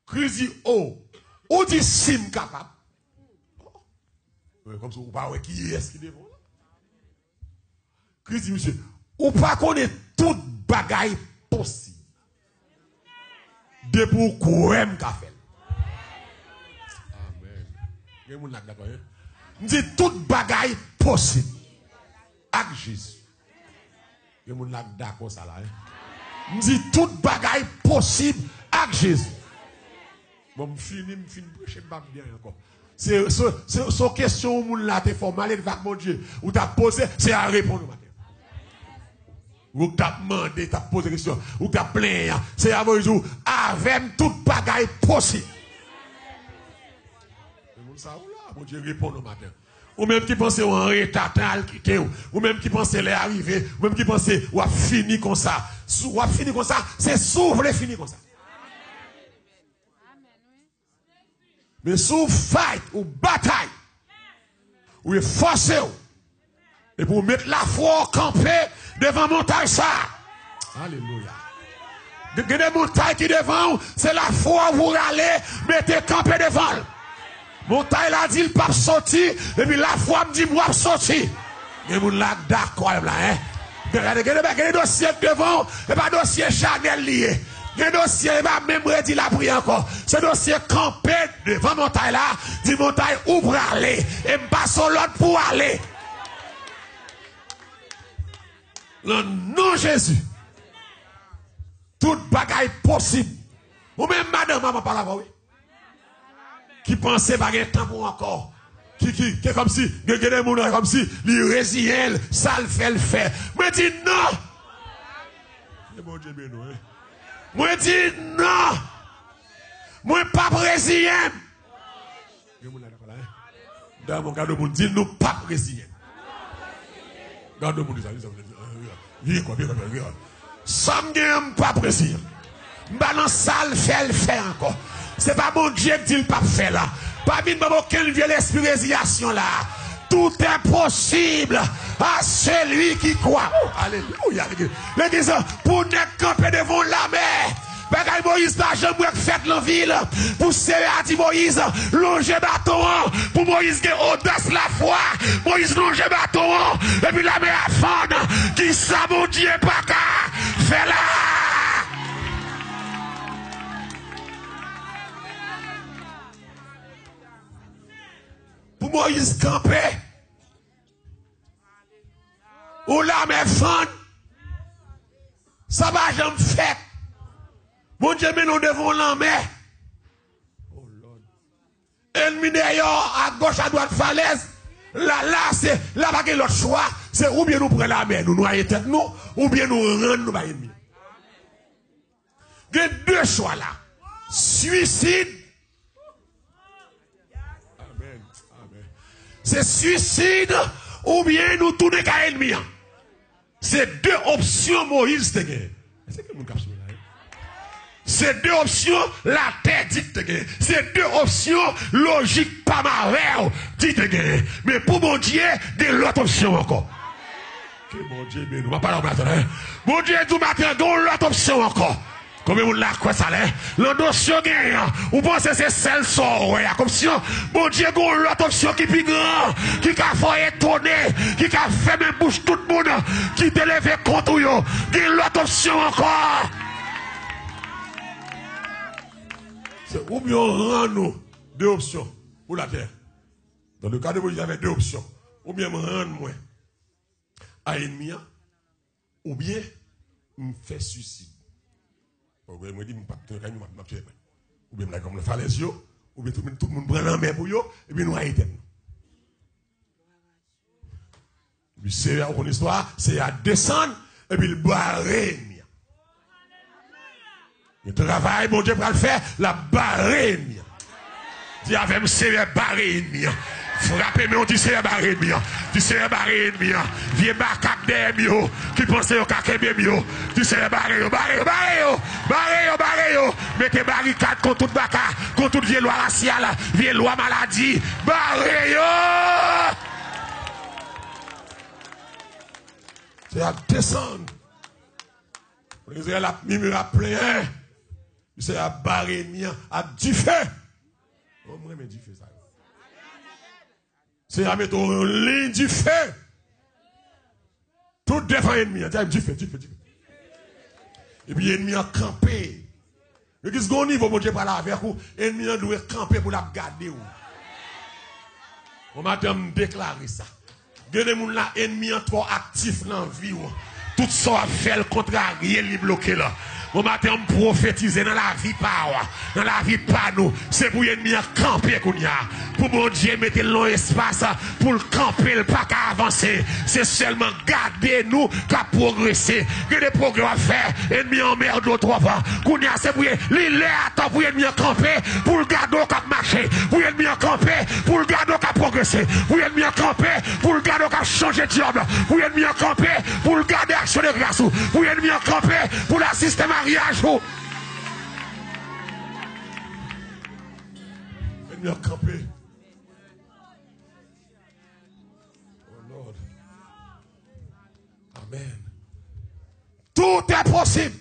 Christ dit, oh, ou dit sim capable. Comme ça, ou pas, qui est-ce qui devant là? Christ dit, monsieur, ou pas connaître toute bagaille possible. De pour quoi qu'a fait. Amen. Il y a des d'accord. Dit toute bagaille possible. Avec Jésus. Il y a des d'accord ça là. Dit toute bagaille possible avec Jésus. Bon, je finis, je ne pas bien encore. C'est une question où là te formal et mon Dieu. Ou t'as posé, c'est à répondre matin. Ou t'as demandé, t'as posé question, ou t'as plaint, c'est à vous dire, avec toute bagaille possible. Ça ou là, mon Dieu répond au matin. Ou même qui pense en retard, ou même qui pense les arriver, ou même qui pense ou a fini comme ça. Ou a fini comme ça, c'est souffle fini comme ça. Mais sous fight ou bataille, ou est forcé, et pour mettre la foi campée devant montagne ça. Alléluia. Il y a des montagnes qui devant, c'est la foi où vous allez, mettez campé devant. Montagne là dit le pape sorti, et puis la foi me dit moi sorti. Et vous là d'accord là, hein. Il y a des dossiers devant, et pas dossier Chanel lié. Un dossier, même redit la prière encore. Ce dossier campé devant montagne là, dit montagne où pour aller, et passe l'autre pour aller. Le nom de Jésus. Toute bagaille possible. Ou même madame, maman parle avant, oui. Qui pensait pas qu'il y a temps pour encore. Qui est comme si, comme si, les résilient, ça le fait. Mais dit non. C'est bon Dieu, mais non, hein. Moi dis non. Moi pas brésilien. Dans mon garde monde dit nous pas brésilien. Garde monde ça. Viens quoi. Ça me pas brésilien. Balance sale fait encore. C'est pas mon Dieu qui dit le pas fait là. Pas bien aucun vieux esprit de résiliation là. Tout est possible à celui qui croit. Alléluia. L'église, pour ne camper devant la mer. Bagay Moïse n'a jamais fait la ville. Pour serrer à dit Moïse, longer bâton. Pour Moïse qui audace la foi. Moïse longer bâton. Et puis la mer a fond. Qui ça mon Dieu pas qu'à faire là. Pour Moïse camper. Ou la mer fond. Ça va jamais faire. Mon Dieu, mais nous devons l'emmener. Oh Lord. Ennemi d'ailleurs, à gauche, à droite, falaise. Là, c'est, là, pas l'autre choix. C'est ou bien nous prenons la mer, nous noyer tête nous, ou bien nous rendre nous ennemi. Il y a deux choix là. Suicide. Amen. Amen. C'est suicide, ou bien nous tourner qu'à ennemi. C'est deux options Moïse te gagne. Est-ce que nous captons? C'est deux options, la terre dit te gagne. C'est deux options, logique, pas mal, dit te gagne. Mais pour mon Dieu, de l'autre option encore. Que mon Dieu, mais nous va pas là maintenant. Mon Dieu, du matin, de l'autre option encore. Combien vous l'avez quoi ça là? L'option gagne. Vous pensez que c'est celle sort, ouais, comme si, mon Dieu, de l'autre option qui est plus grand, qui a fait étonner, qui a fait même bouche tout le monde, qui te lève contre vous. De l'autre option encore. Ou bien on rend nous deux options pour la terre. Dans le cas de Moïse, il y avait deux options. Ou bien me rendre moi à ennemi, ou bien me faire suicide. Ou bien me dire, ou bien me comme le falaise, ou bien tout le monde prend la main pour eux, et bien nous arrêtons. Puis c'est une histoire, c'est à descendre, et puis le barrer. Le travail, mon Dieu, pour le faire, la barrer. Dis avec moi, c'est la barrer. Frappez, mais on dit c'est la barrer. Dis c'est la barrer. Viens bacac derrière, qui pense au caca bien. Dis c'est la barrer. Mettez barricade contre toute baca, contre toute vieille loi raciale, vieille loi maladie. Barrer. C'est à descendre. La mime a plein. C'est à barrer ennemi, à du feu. On me remet du feu, ça. C'est à mettre en ligne du feu. Tout défend ennemi, du feu, du feu, du feu. Et puis l'ennemi a campé. Et qu'est-ce qu'on y va, mon Dieu, par là avec vous? L'ennemi a doit camper pour la garder. On m'a déclaré ça. Gardez moun la ennemi en trop actif dans la vie. Tout ça a fait le contrarier, il bloqué là. Au matin, on prophétise dans la vie par dans la vie par nous. C'est pour l'ennemi à camper qu'on y a. Pour mon Dieu mettre le long espace pour le camper, le pas qu'à avancer. C'est seulement garder nous qu'à progresser. Il y a des progrès à faire. Ennemi en merde d'autres fois. Qu'on y a, c'est pour l'île à temps pour l'ennemi à camper, pour le garder qu'à marcher. Pour l'ennemi à camper, pour le garder qu'à progresser. Pour l'ennemi à camper, pour le garder qu'à changer de job. Pour l'ennemi à camper, pour le garder action de grâce. Pour l'ennemi à camper, pour la système mariage. L'ennemi a campé. Oh Lord. Amen. Tout est possible.